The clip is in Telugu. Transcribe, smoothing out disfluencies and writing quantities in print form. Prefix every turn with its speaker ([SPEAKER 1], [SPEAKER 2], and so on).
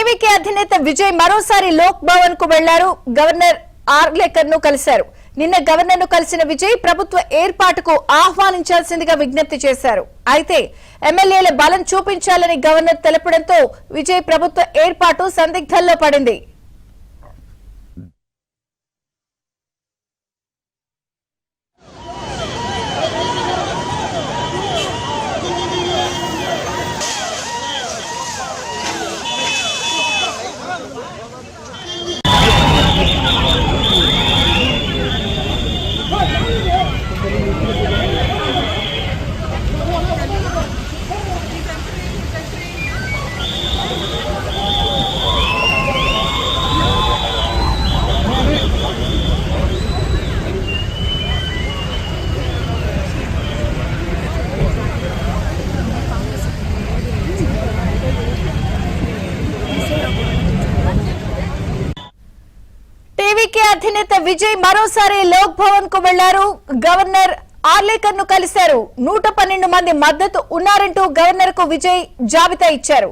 [SPEAKER 1] టీవీకే అధినేత విజయ్ మరోసారి లోక్ భవన్ కు వెళ్లారు. గవర్నర్ ఆర్లేకర్ ను కలిశారు. నిన్న గవర్నర్ ను కలిసిన విజయ్ ప్రభుత్వ ఏర్పాటుకు ఆహ్వానించాల్సిందిగా విజ్ఞప్తి చేశారు. అయితే ఎమ్మెల్యేల బలం చూపించాలని గవర్నర్ తెలపడంతో విజయ్ ప్రభుత్వ ఏర్పాటు సందిగ్ధంలో పడింది. టీవీకే అధినేత విజయ్ మరోసారి లోక్ భవన్ కు వెళ్లారు. గవర్నర్ ఆర్లేకర్ ను కలిశారు. 112 మంది మద్దతు ఉన్నారంటూ గవర్నర్ కు విజయ్ జాబితా ఇచ్చారు.